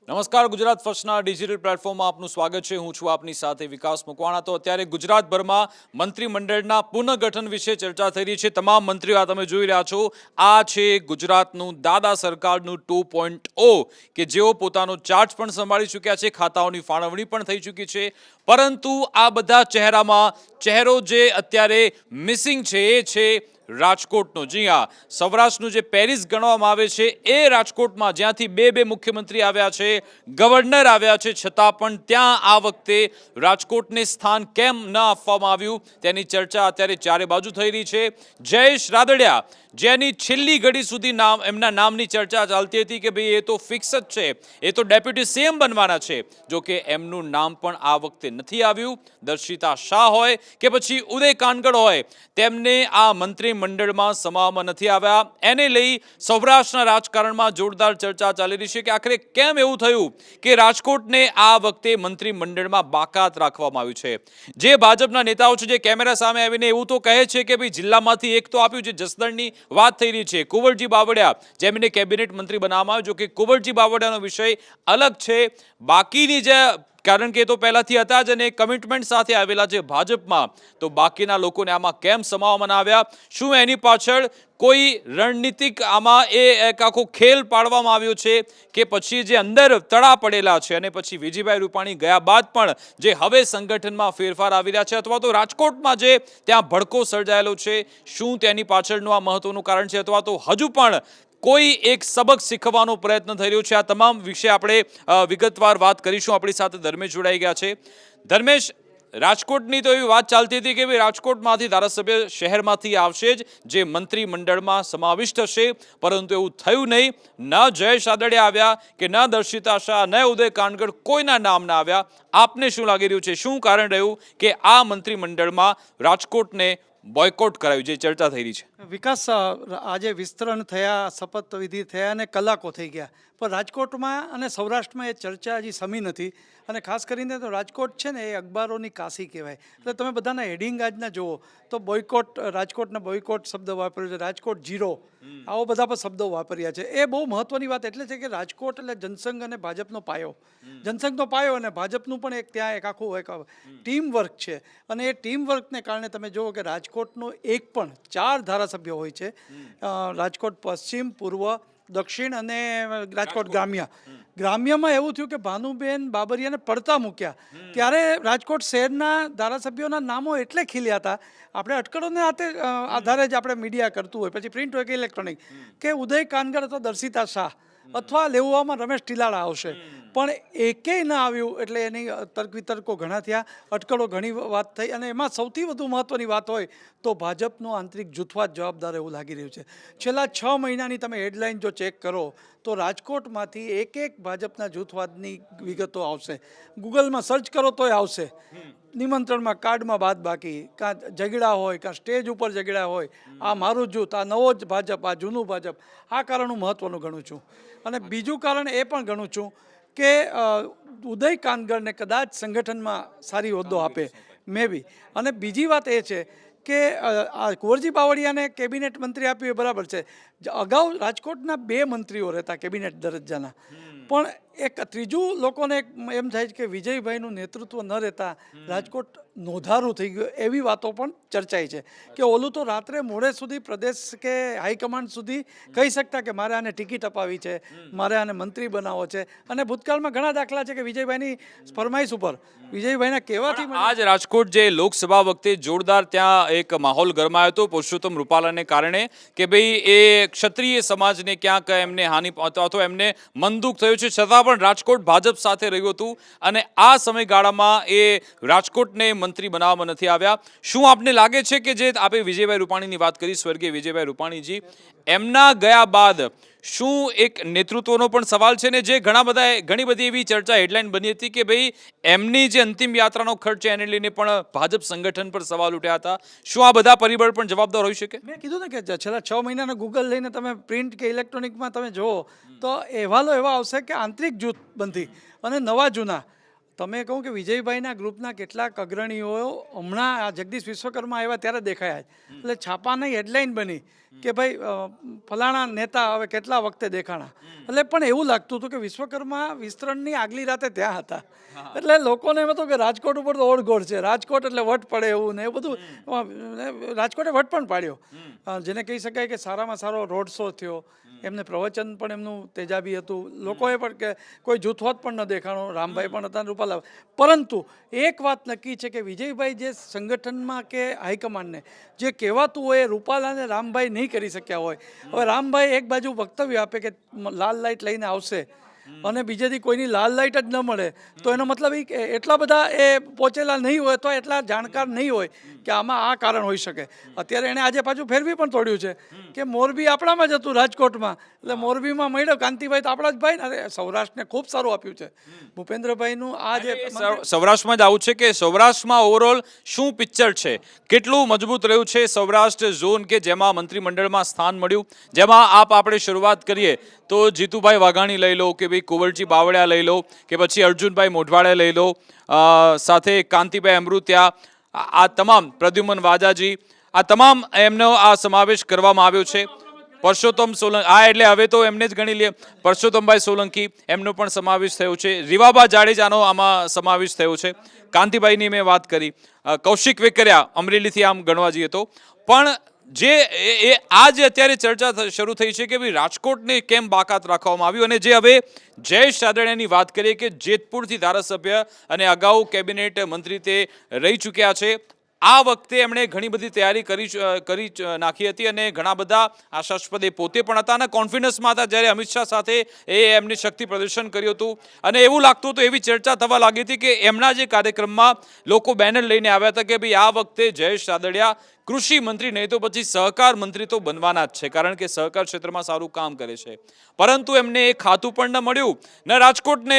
નમસ્કાર, ગુજરાત ફર્સ્ટના ડિજિટલ પ્લેટફોર્મમાં આપનું સ્વાગત છે. હું છું આપની સાથે વિકાસ મકવાણા. તો અત્યારે ગુજરાતભરમાં મંત્રીમંડળના પુનઃગઠન વિશે ચર્ચા થઈ રહી છે. તમામ મંત્રીઓ આ તમે જોઈ રહ્યા છો, આ છે ગુજરાતનું દાદા સરકારનું 2.0 કે જેઓ પોતાનો ચાર્જ પણ સંભાળી ચૂક્યા છે, ખાતાઓની ફાળવણી પણ થઈ ચૂકી છે. પરંતુ આ બધા ચહેરામાં ચહેરો જે અત્યારે મિસિંગ છે એ છે રાજકોટનો. જી હા, સૌરાષ્ટ્રનું જે પેરિસ ગણવામાં આવે છે એ રાજકોટમાં, જ્યાંથી બે મુખ્યમંત્રી આવ્યા છે, ગવર્નર આવ્યા છે, છતાં પણ ત્યાં આ વખતે રાજકોટને સ્થાન કેમ ન આપવામાં આવ્યું તેની ચર્ચા અત્યારે ચારે બાજુ થઈ રહી છે. જયેશ રાદડિયા, જેની છેલ્લી ઘડી સુધી એમના નામની ચર્ચા ચાલતી હતી કે ભાઈ એ તો ફિક્સ જ છે, એ તો ડેપ્યુટી સીએમ બનવાના છે. જો કે એમનું નામ પણ આ વખતે નથી આવ્યું. દર્શિતા શાહ હોય કે પછી ઉદય કાનગડ હોય, તેમને આ મંત્રીમંડળમાં સમાવવામાં નથી આવ્યા. એને લઈ સૌરાષ્ટ્રના રાજકારણમાં જોરદાર ચર્ચા ચાલી રહી છે કે આખરે કેમ એવું થયું કે રાજકોટને આ વખતે મંત્રીમંડળમાં બાકાત રાખવામાં આવ્યું છે. જે ભાજપના નેતાઓ છે, જે કેમેરા સામે આવીને એવું તો કહે છે કે ભાઈ જિલ્લામાંથી એક તો આપ્યું છે, જસદણની વાત થઈ રહી છે. કુંવરજી બાવળિયા, જેમને કેબિનેટ મંત્રી બનાવવામાં આવ્યો, જો કે કુંવરજી બાવળિયાનો વિષય અલગ છે. બાકીની જે, કારણ કે એ તો પહેલાથી હતા જ અને કમિટમેન્ટ સાથે આવેલા છે ભાજપમાં, તો બાકીના લોકોને આમાં કેમ સમાવવામાં આવ્યા? શું એની પાછળ કોઈ રણનીતિક આમાં એક આખો ખેલ પાડવામાં આવ્યો છે કે પછી જે અંદર તળા પડેલા છે અને પછી વિજયભાઈ રૂપાણી ગયા બાદ પણ જે હવે સંગઠનમાં ફેરફાર આવી રહ્યા છે, અથવા તો રાજકોટમાં જે ત્યાં ભડકો સર્જાયેલો છે, શું તેની પાછળનું આ મહત્વનું કારણ છે, અથવા તો હજુ પણ કોઈ એક સબક શીખવાનો પ્રયત્ન થઈ રહ્યો છે? આ તમામ વિશે આપણે વિગતવાર વાત કરીશું. આપણી સાથે ધર્મેશ જોડાઈ ગયા છે. ધર્મેશ, રાજકોટની તો એવી વાત ચાલતી હતી કે ભાઈ રાજકોટમાંથી ધારાસભ્ય શહેરમાંથી આવશે જ, જે મંત્રીમંડળમાં સમાવિષ્ટ હશે, પરંતુ એવું થયું નહીં. ન જયેશ રાદડિયા આવ્યા કે ન દર્શિતા શાહ, ન ઉદય કાનગડ, કોઈના નામ ના આવ્યા. આપને શું લાગી રહ્યું છે, શું કારણ રહ્યું કે આ મંત્રીમંડળમાં રાજકોટને બોયકોટ કરાયું, જે ચર્ચા થઈ રહી છે? વિકાસ, આજે વિસ્તરણ થયા, શપથવિધિ થયા અને કલાકો થઈ ગયા, પણ રાજકોટમાં અને સૌરાષ્ટ્રમાં એ ચર્ચા હજી સમી નથી. અને ખાસ કરીને તો રાજકોટ છે ને, એ અખબારોની કાશી કહેવાય. એટલે તમે બધાના હેડિંગ આજના જુઓ તો બોયકોટ, રાજકોટના બોયકોટ શબ્દ વાપર્યો છે, રાજકોટ ઝીરો, આવો બધા પણ શબ્દો વાપર્યા છે. એ બહુ મહત્ત્વની વાત એટલે છે કે રાજકોટ એટલે જનસંઘ અને ભાજપનો પાયો, જનસંઘનો પાયો, અને ભાજપનું પણ એક ત્યાં એક આખું એક ટીમ વર્ક છે. અને એ ટીમ વર્કને કારણે તમે જુઓ કે રાજકોટનો એક પણ 4 ધારાસભ્યો હોય છે, રાજકોટ પશ્ચિમ, પૂર્વ, દક્ષિણ અને રાજકોટ ગ્રામ્યમાં એવું થયું કે ભાનુબેન બાબરિયાને પડતા મૂક્યા, ત્યારે રાજકોટ શહેરના ધારાસભ્યોના નામો એટલે ખીલ્યા હતા. આપણે અટકળોને આધારે જ આપણે મીડિયા કરતું હોય, પછી પ્રિન્ટ હોય કે ઇલેક્ટ્રોનિક, કે ઉદય કાનગડ અથવા દર્શિતા શાહ અથવા લેવામાં રમેશ ટીલાળા આવશે, પણ એકેય ન આવ્યું. એટલે એની તર્ક વિતર્કો ઘણા થયા, અટકળો ઘણી વાત થઈ, અને એમાં સૌથી વધુ મહત્ત્વની વાત હોય તો ભાજપનો આંતરિક જૂથવાદ જવાબદાર એવું લાગી રહ્યું છે. છેલ્લા 6 મહિનાની તમે હેડલાઇન જો ચેક કરો તો રાજકોટમાંથી એક ભાજપના જૂથવાદની વિગતો આવશે. ગૂગલમાં સર્ચ કરો તોય આવશે. નિમંત્રણમાં, કાર્ડમાં બાદ બાકી, કાં ઝઘડા હોય, કાં સ્ટેજ ઉપર ઝઘડા હોય, આ મારું જૂથ, આ નવો જ ભાજપ, આ જૂનું ભાજપ. આ કારણ હું મહત્ત્વનું ગણું છું. અને બીજું કારણ એ પણ ગણું છું કે ઉદય કાનગડને કદાચ સંગઠનમાં સારી હોદ્દો આપે, મે બી. અને બીજી વાત એ છે કે આ કુંવરજી બાવળિયાને કેબિનેટ મંત્રી આપ્યું એ બરાબર છે. અગાઉ રાજકોટના 2 મંત્રીઓ રહેતા કેબિનેટ દરજ્જાના, પણ એક ત્રીજું લોકોને એમ થાય છે કે વિજયભાઈનું નેતૃત્વ ન રહેતા રાજકોટ નોંધારું થઈ ગયું, એવી વાતો પણ ચર્ચાઈ છે. કે ઓલું તો રાત્રે મોડે સુધી પ્રદેશ કે હાઈકમાન્ડ સુધી કહી શકતા કે મારે આને ટિકિટ અપાવી છે, મારે આને મંત્રી બનાવવો છે. અને ભૂતકાળમાં ઘણા દાખલા છે કે વિજયભાઈની ફરમાઈશ ઉપર, વિજયભાઈના કહેવાથી આજ રાજકોટ જે લોકસભા વખતે જોરદાર ત્યાં એક માહોલ ગરમાયો હતો પુરુષોત્તમ રૂપાલાને કારણે, કે ભાઈ એ ક્ષત્રિય સમાજને ક્યાંક એમને હાનિ અથવા એમને મન દુઃખ થયું છે, છતાં પણ રાજકોટ ભાજપ સાથે રહ્યું હતું અને આ સમયગાળામાં એ રાજકોટને મંત્રી બનાવવામાં નથી આવ્યા. શું આપને લાગે છે કે જે આપણે વિજયભાઈ રૂપાણીની વાત કરી, સ્વર્ગીય વિજયભાઈ રૂપાણીજી, એમના ગયા બાદ શું એક નેતૃત્વનો પણ સવાલ છે ને? જે ઘણી બધી એવી ચર્ચા, હેડલાઇન બની હતી કે ભાઈ એમની જે અંતિમ યાત્રાનો ખર્ચ છે એને લઈને પણ ભાજપ સંગઠન પર સવાલ ઉઠ્યા હતા. શું આ બધા પરિબળ પણ જવાબદાર હોઈ શકે? મેં કીધું ને કે છેલ્લા 6 મહિનાના ગૂગલ લઈને તમે પ્રિન્ટ કે ઇલેક્ટ્રોનિકમાં તમે જુઓ તો અહેવાલો એવા આવશે કે આંતરિક જૂથબંધી અને નવા જૂના તમે કહું કે વિજયભાઈના ગ્રુપના કેટલાક અગ્રણીઓ હમણાં આ જગદીશ વિશ્વકર્મા આવ્યા ત્યારે દેખાયા જ. એટલે છાપાની હેડલાઇન બની કે ભાઈ ફલાણા નેતા હવે કેટલા વખતે દેખાણા. એટલે પણ એવું લાગતું હતું કે વિશ્વકર્મા વિસ્તરણની આગલી રાતે ત્યાં હતા. એટલે લોકોને એમ હતું કે રાજકોટ ઉપર તો ઓળઘોળ છે, રાજકોટ એટલે વટ પડે એવું ને એ બધું. રાજકોટે વટ પણ પાડ્યો, જેને કહી શકાય કે સારામાં સારો રોડ શો થયો. એમને પ્રવચન પણ એમનું તેજાબી હતું. લોકોએ પણ કે કોઈ જૂથવાદ પણ ન દેખાણો, રામભાઈ પણ હતા, રૂપાલા. પરંતુ એક વાત નક્કી છે કે વિજયભાઈ જે સંગઠનમાં કે હાઈકમાન્ડને જે કહેવાતું હોય એ રૂપાલા અને રામભાઈ નહીં કરી શક્યા હોય. હવે રામભાઈ એક બાજુ વક્તવ્ય આપે કે લાલ લાઇટ લઈને આવશે અને બીજેથી કોઈની લાલ લાઇટ જ ન મળે, તો એનો મતલબ એ કે એટલા બધા એ પહોંચેલા નહીં હોય, તો એટલા જાણકાર નહીં હોય કે આમાં આ કારણ હોઈ શકે. અત્યારે એણે આજે પાછું ફેરવી પણ તોડ્યું છે કે મોરબી આપણામાં જ હતું, રાજકોટમાં. એટલે મોરબીમાં મળ્યો કાંતિભાઈ તો આપણા જ ભાઈ ને. અરે સૌરાષ્ટ્રને ખૂબ સારું આપ્યું છે ભૂપેન્દ્રભાઈનું. આ જે સૌરાષ્ટ્રમાં જ આવું છે કે સૌરાષ્ટ્રમાં ઓવરઓલ શું પિક્ચર છે, કેટલું મજબૂત રહ્યું છે સૌરાષ્ટ્ર ઝોન કે જેમાં મંત્રીમંડળમાં સ્થાન મળ્યું, જેમાં આપણે શરૂઆત કરીએ તો જીતુભાઈ વાઘાણી લઈ લો કે ભાઈ કુંવરજી બાવળિયા લઈ લો કે પછી અર્જુનભાઈ મોઢવાડિયા લઈ લો, સાથે કાંતિભાઈ અમૃત્યા, આ તમામ પ્રદ્યુમન વાજાજી, આ તમામ એમનો આ સમાવેશ કરવામાં આવ્યો છે. પરસોત્તમ સોલંકી, એટલે હવે તો એમને જ ગણી લે. પરસોત્તમભાઈ સોલંકી એમનો પણ સમાવેશ થયો છે. રીવાબા જાડેજાનો આમાં સમાવેશ થયો છે. કાંતિભાઈની મેં વાત કરી, કૌશિક વેકરિયા અમરેલીથી આમ ગણવા જઈએ તો. પણ જે આ જે અત્યારે ચર્ચા શરૂ થઈ છે કે ભાઈ રાજકોટને કેમ બાકાત રાખવામાં આવ્યું, અને જે હવે જયેશ રાદડિયાની વાત કરીએ કે જેતપુરથી ધારાસભ્ય અને અગાઉ કેબિનેટ મંત્રી તે રહી ચૂક્યા છે. આ વખતે એમણે ઘણી બધી તૈયારી કરી નાખી હતી અને ઘણા બધા આશાસ્પદ પોતે પણ હતા અને કોન્ફિડન્સમાં હતા જ્યારે અમિત શાહ સાથે એમને શક્તિ પ્રદર્શન કર્યું હતું. અને એવું લાગતું હતું, એવી ચર્ચા થવા લાગી હતી કે એમના જે કાર્યક્રમમાં લોકો બેનર લઈને આવ્યા હતા કે ભાઈ આ વખતે જયેશ રાદડિયા કૃષિ મંત્રી નહીં તો પછી સહકાર મંત્રી તો બનવાના જ છે, કારણ કે સહકાર ક્ષેત્રમાં સારું કામ કરે છે. પરંતુ એમને એ ખાતું પણ ન મળ્યું, ન રાજકોટને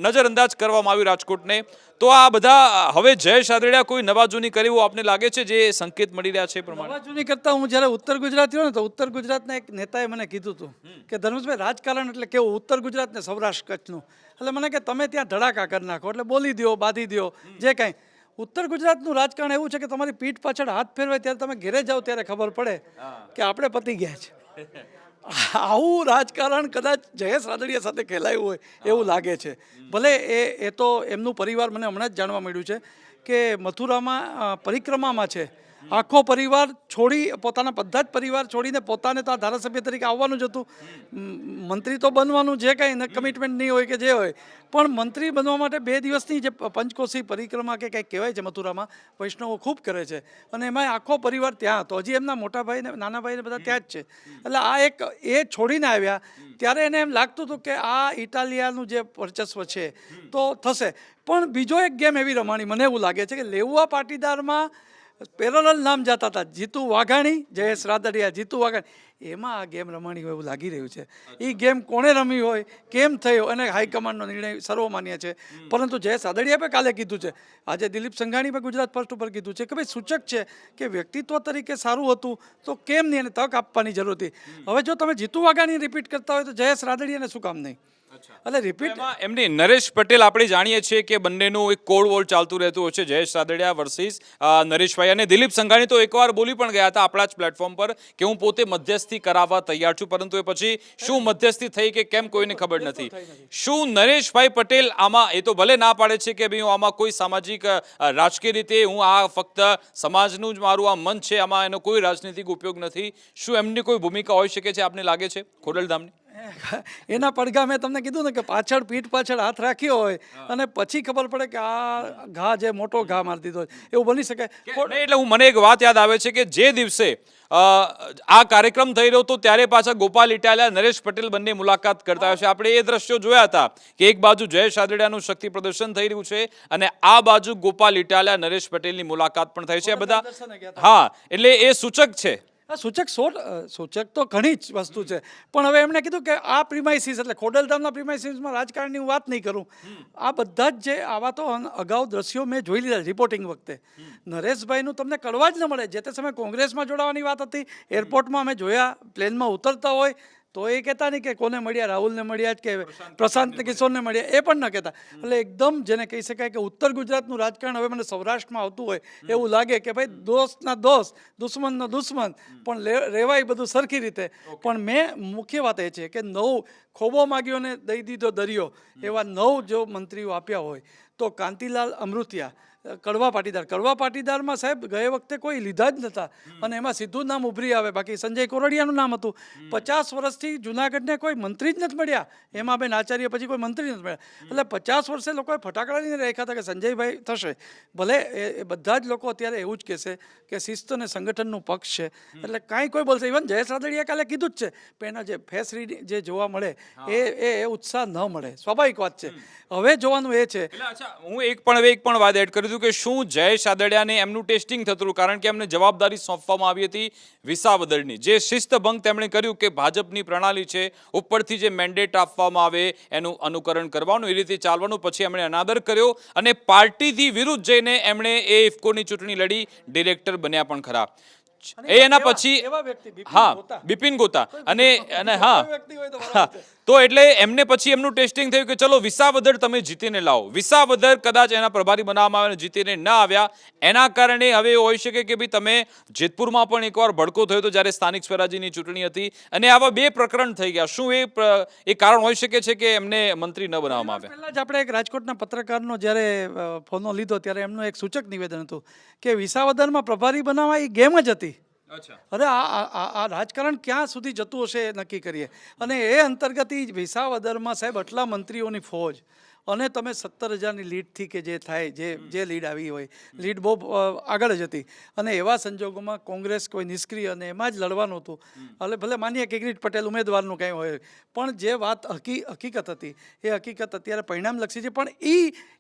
નજરઅંદાજ કરવામાં આવ્યું રાજકોટને. તો આ બધા હવે જયેશ રાદડિયા કોઈ નવા જૂની કરે એવું આપને લાગે છે, જે સંકેત મળી રહ્યા છે પ્રમાણે? નવા જૂની કરતાં હું જ્યારે ઉત્તર ગુજરાત ગયો ને તો ઉત્તર ગુજરાતના એક નેતાએ મને કીધું હતું કે ધર્મેશભાઈ રાજકારણ એટલે કેવું, ઉત્તર ગુજરાત ને સૌરાષ્ટ્ર કચ્છનું. એટલે મને કે તમે ત્યાં ધડાકા કરી નાખો, એટલે બોલી દો, બાંધી દો, જે કાંઈ. ઉત્તર ગુજરાતનું રાજકારણ એવું છે કે તમારી પીઠ પાછળ હાથ ફેરવાય ત્યારે તમે ઘેરે જાઓ ત્યારે ખબર પડે કે આપણે પતી ગયા છે. આવું રાજકારણ કદાચ જયેશ રાદડિયા સાથે ખેલાયું હોય એવું લાગે છે. ભલે એ તો એમનું પરિવાર, મને હમણાં જ જાણવા મળ્યું છે કે મથુરામાં પરિક્રમામાં છે, આખો પરિવાર છોડી, પોતાના બધા જ પરિવાર છોડીને પોતાને તો આ ધારાસભ્ય તરીકે આવવાનું જ હતું. મંત્રી તો બનવાનું જે કાંઈ કમિટમેન્ટ નહીં હોય કે જે હોય, પણ મંત્રી બનવા માટે 2 દિવસની જે પંચકોશી પરિક્રમા કે કંઈક કહેવાય છે મથુરામાં, વૈષ્ણવો ખૂબ કરે છે. અને એમાં આખો પરિવાર ત્યાં હતો. હજી એમના મોટા ભાઈ ને નાના ભાઈ ને બધા ત્યાં જ છે. એટલે આ એક એ છોડીને આવ્યા ત્યારે એને એમ લાગતું હતું કે આ ઇટાલિયાનું જે વર્ચસ્વ છે તો થશે. પણ બીજો એક ગેમ એવી રમાણી, મને એવું લાગે છે કે લેઉવા પાટીદારમાં પેરેલલ નામ જતા હતા, જીતુ વાઘાણી, જયેશ રાદડિયા, જીતુ વાઘાણી. એમાં આ ગેમ રમાણી હોય એવું લાગી રહ્યું છે. એ ગેમ કોણે રમી હોય, કેમ થયો, અને હાઈકમાન્ડનો નિર્ણય સર્વમાન્ય છે. પરંતુ જયેશ રાદડિયાએ પણ કાલે કીધું છે, આજે દિલીપ સંઘાણી પણ ગુજરાત ફર્સ્ટ ઉપર કીધું છે કે ભાઈ સૂચક છે કે વ્યક્તિત્વ તરીકે સારું હતું તો કેમ નહીં એને તક આપવાની જરૂર હતી. હવે જો તમે જીતુ વાઘાણી રિપીટ કરતા હોય તો જયેશ રાદડિયાને શું કામ નહીં? એટલે રિપીટ એમની નરેશ પટેલ, આપણે જાણીએ છીએ કે બંનેનું એક કોડ વોર ચાલતું રહેતું હોય છે, જયેશ રાદડિયા વર્સિસ નરેશભાઈ. અને દિલીપ સંઘાણી તો એકવાર બોલી પણ ગયા હતા આપણા જ પ્લેટફોર્મ પર કે હું પોતે મધ્યસ્થી કરાવવા તૈયાર છું, પરંતુ એ પછી શું મધ્યસ્થી થઈ કે કેમ કોઈને ખબર નથી. શું નરેશભાઈ પટેલ આમાં, એ તો ભલે ના પાડે છે કે ભાઈ હું આમાં કોઈ સામાજિક રાજકીય રીતે હું આ ફક્ત સમાજનું જ મારું આ મન છે, આમાં એનો કોઈ રાજનીતિક ઉપયોગ નથી, શું એમની કોઈ ભૂમિકા હોઈ શકે છે આપને લાગે છે ખોડલધામની? એના પડઘા મેં તમને કીધું ને કે પાછળ પીઠ પાછળ હાથ રાખ્યો હોય અને પછી ખબર પડે કે આ ઘા જે મોટો ઘા મારી દીધો એવું બની શકે. એટલે મને એક વાત યાદ આવે છે કે જે દિવસે આ કાર્યક્રમ થઈ રહ્યો હતો ત્યારે પાછા ગોપાલ ઇટાલિયા, નરેશ પટેલ બંને મુલાકાત કરતા હોય છે. આપણે એ દ્રશ્યો જોયા હતા કે એક બાજુ જયેશ રાદડિયાનું શક્તિ પ્રદર્શન થઈ રહ્યું છે અને આ બાજુ ગોપાલ ઇટાલિયા, નરેશ પટેલની મુલાકાત પણ થઈ છે. બધા હા, એટલે એ સૂચક છે. સૂચક તો ઘણી જ વસ્તુ છે, પણ હવે એમણે કીધું કે આ પ્રિમાઇસીસ, એટલે ખોડલધામના પ્રિમાઇસીસમાં રાજકારણની હું વાત નહીં કરું. આ બધા જ જે આવા તો અગાઉ દ્રશ્યો મેં જોઈ લીધા રિપોર્ટિંગ વખતે. નરેશભાઈનું તમને કડવા જ ન મળે. જે તે સમયે કોંગ્રેસમાં જોડાવાની વાત હતી, એરપોર્ટમાં અમે જોયા, પ્લેનમાં ઉતરતા હોય તો એ કહેતા નહીં કે કોને મળ્યા, રાહુલને મળ્યા કે પ્રશાંત કિશોરને મળ્યા, એ પણ ન કહેતા. એટલે એકદમ જેને કહી શકાય કે ઉત્તર ગુજરાતનું રાજકારણ હવે મને સૌરાષ્ટ્રમાં આવતું હોય એવું લાગે કે ભાઈ દોસ્તના દોસ્ત, દુશ્મનનો દુશ્મન, પણ રહેવાય બધું સરખી રીતે. પણ મેં મુખ્ય વાત એ છે કે 9 ખોબો માગ્યો ને દઈ દીધો દરિયો એવા 9 જો મંત્રીઓ આપ્યા હોય તો કાંતિલાલ અમૃતિયા, કડવા પાટીદારમાં સાહેબ ગયે વખતે કોઈ લીધા જ નહોતા અને એમાં સીધું નામ ઉભરી આવે. બાકી સંજય કોરડિયાનું નામ હતું. 50 વર્ષથી જુનાગઢને કોઈ મંત્રી જ નથી મળ્યા. હેમાબેન આચાર્ય પછી કોઈ મંત્રી નથી મળ્યા. એટલે 50 વર્ષે લોકોએ ફટાકડા લઈને રાખ્યા હતા કે સંજયભાઈ થશે. ભલે એ બધા જ લોકો અત્યારે એવું જ કહેશે કે શિસ્ત અને સંગઠનનું પક્ષ છે એટલે કાંઈ કોઈ બોલશે. ઇવન જયેશ રાદડિયા કાલે કીધું જ છે પણ એના જે ફેસ રીડિંગ જે જોવા મળે એ ઉત્સાહ ન મળે, સ્વાભાવિક વાત છે. હવે જોવાનું એ છે. હું એક પણ વાત એડ કરી દઉં કે શું જયેશ રાદડિયાને એમનું ટેસ્ટિંગ થતું હતું, કારણ કે એમને જવાબદારી સોંપવામાં આવી હતી વિસાવદરની. જે શિસ્તભંગ તેમણે કર્યું કે ભાજપની પ્રણાલી છે, ઉપરથી જે મેન્ડેટ આપવામાં આવે એનું અનુકરણ કરવાનું, એ રીતે ચાલવાનું. પછી એમણે અનાદર કર્યો અને પાર્ટીથી વિરુદ્ધ જઈને એમણે એ ઇફકોની ચૂંટણી લડી, ડિરેક્ટર બન્યા પણ ખરા. એના પછી બિપિન ગોતા અને તો એટલે એમને પછી એમનું ટેસ્ટિંગ થયું કે ચલો વિસાવદર તમે જીતીને લાવો. વિસાવદર કદાચ એના પ્રભારી બનાવવામાં આવે જીતીને ન આવ્યા. એના કારણે હવે હોઈ શકે કે ભાઈ તમે જેતપુરમાં પણ એકવાર ભડકો થયો હતો જ્યારે સ્થાનિક સ્વરાજ્યની ચૂંટણી હતી અને આવા 2 પ્રકરણ થઈ ગયા. શું એ કારણ હોઈ શકે છે કે એમને મંત્રી ન બનાવવામાં આવે? પહેલા જ આપણે એક રાજકોટના પત્રકારનો જ્યારે ફોનો લીધો ત્યારે એમનું એક સૂચક નિવેદન હતું કે વિસાવદરમાં પ્રભારી બનાવવા એ ગેમ જ હતી. અરે આ રાજકારણ ક્યાં સુધી જતું હશે એ નક્કી કરીએ. અને એ અંતર્ગત વિસાવદરમાં સાહેબ આટલા મંત્રીઓની ફોજ અને તમે 17,000ની લીડથી કે જે થાય જે લીડ આવી હોય, લીડ બહુ આગળ જ હતી અને એવા સંજોગોમાં કોંગ્રેસ કોઈ નિષ્ક્રિય અને એમાં જ લડવાનું હતું. એટલે ભલે માનીએ કે કિરીટ પટેલ ઉમેદવારનું કંઈ હોય પણ જે વાત હકીકત હતી એ હકીકત અત્યારે પરિણામલક્ષી છે. પણ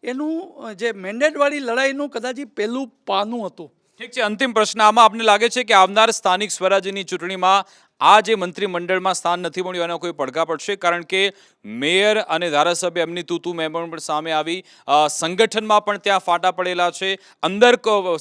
એનું જે મેન્ડેટવાળી લડાઈનું કદાચ પહેલું પાનું હતું. ઠીક છે, અંતિમ પ્રશ્ન આમાં આપને લાગે છે કે આવનાર સ્થાનિક સ્વરાજ્યની ચૂંટણીમાં આ જે મંત્રીમંડળમાં સ્થાન નથી મળ્યું એનો કોઈ પડઘા પડશે? કારણ કે મેયર અને ધારાસભ્ય એમની તૂતુ મેમણ પણ સામે આવી, સંગઠનમાં પણ ત્યાં ફાટા પડેલા છે, અંદર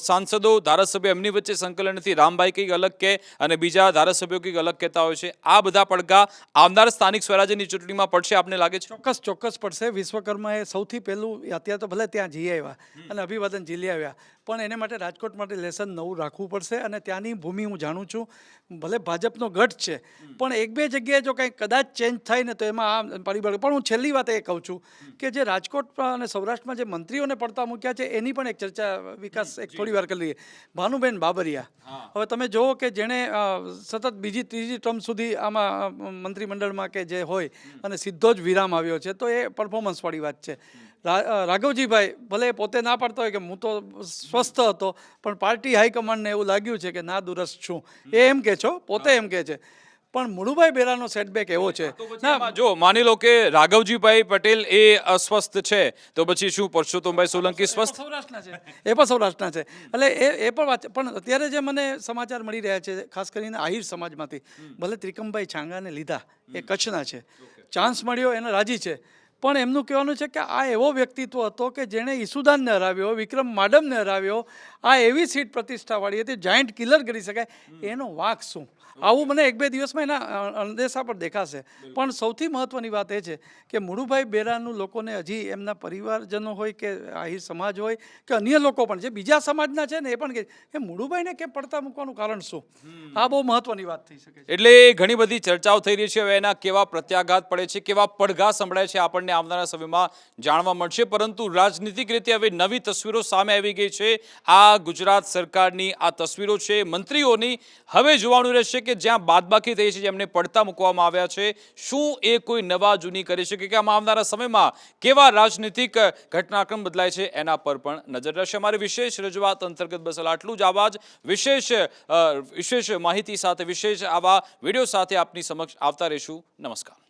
સાંસદો ધારાસભ્ય એમની વચ્ચે સંકલન નથી, રામભાઈ કંઈક અલગ કહે અને બીજા ધારાસભ્યો કંઈક અલગ કહેતા હોય છે. આ બધા પડઘા આવનાર સ્થાનિક સ્વરાજ્યની ચૂંટણીમાં પડશે આપને લાગે છે? ચોક્કસ પડશે. વિશ્વકર્માએ સૌથી પહેલું અત્યારે તો ભલે ત્યાં જઈ આવ્યા અને અભિવાદન ઝીલી આવ્યા પણ એને માટે રાજકોટ માટે લેસન નવું રાખવું પડશે. અને ત્યાંની ભૂમિ હું જાણું છું, ભલે ભાજપનો ગઢ છે પણ 1-2 જગ્યાએ જો કંઈક કદાચ ચેન્જ થાય ને તો એમાં આ પરિબળ. પણ હું છેલ્લી વાત એ કહું છું કે જે રાજકોટ અને સૌરાષ્ટ્રમાં જે મંત્રીઓને પડતા મૂક્યા છે એની પણ એક ચર્ચા વિકાસ એક થોડી વાર કરી લઈએ. ભાનુબેન બાબરિયા, હવે તમે જુઓ કે જેણે સતત 2-3 ટર્મ સુધી આમાં મંત્રીમંડળમાં કે જે હોય અને સીધો જ વિરામ આવ્યો છે તો એ પરફોર્મન્સવાળી વાત છે. રાઘવજીભાઈ ભલે પોતે ના પાડતા હોય કે હું તો સ્વસ્થ હતો પણ પાર્ટી હાઈકમાન્ડને એવું લાગ્યું છે કે ના દુરસ્ત છું, એ એમ કહે છો, પોતે એમ કહે છે. પણ મુળુભાઈ બેરાનો સેટબેક એવો છે. જો માની લો કે રાઘવજીભાઈ પટેલ એ અસ્વસ્થ છે તો પછી શું પરસોત્તમભાઈ સોલંકી સ્વસ્થ? સૌરાષ્ટ્રના છે, એ પણ સૌરાષ્ટ્રના છે. એટલે એ પણ વાત. પણ અત્યારે જે મને સમાચાર મળી રહ્યા છે ખાસ કરીને આહિર સમાજમાંથી, ભલે ત્રિકમભાઈ છાંગાને લીધા, એ કચ્છના છે, ચાન્સ મળ્યો એને રાજી છે. પણ એમનું કહેવાનું છે કે આ એવો વ્યક્તિત્વ હતો કે જેણે ઈસુદાનને હરાવ્યો, વિક્રમ માડમને હરાવ્યો. આ એવી સીટ પ્રતિષ્ઠાવાળી હતી, જાયન્ટ કિલર કરી શકાય. એનો વાંક શું? આવું મને 1-2 દિવસમાં એના અંદેશા પર દેખાશે. પણ સૌથી મહત્ત્વની વાત એ છે કે મુળુભાઈ બેરાનું લોકોને હજી એમના પરિવારજનો હોય કે આહિર સમાજ હોય કે અન્ય લોકો પણ જે બીજા સમાજના છે ને એ પણ કહે કે મુળુભાઈને કેમ પડતા મૂકવાનું કારણ શું? આ બહુ મહત્ત્વની વાત થઈ શકે છે. એટલે ઘણી બધી ચર્ચાઓ થઈ રહી છે. હવે એના કેવા પ્રત્યાઘાત પડે છે, કેવા પડઘા સંભળાય છે આપણને આવનારા સમયમાં જાણવા મળશે. પરંતુ રાજનીતિક રીતે હવે નવી તસવીરો સામે આવી ગઈ છે. આ ગુજરાત સરકારની આ તસવીરો છે મંત્રીઓની. હવે જોવાનું રહેશે કે જ્યાં બાદબાકી થઈ છે, જેમને પડતા મૂકવામાં આવ્યા છે, શું એ કોઈ નવા જૂની કરી શકે કે આમાં આવનારા સમયમાં કેવા રાજનીતિક ઘટનાક્રમ બદલાય છે એના પર પણ નજર રહેશે. અમારી વિશેષ રજૂઆત અંતર્ગત બસ આટલું જ. આવા જ વિશેષ માહિતી સાથે, વિશેષ આવા વિડીયો સાથે આપની સમક્ષ આવતા રહીશું. નમસ્કાર.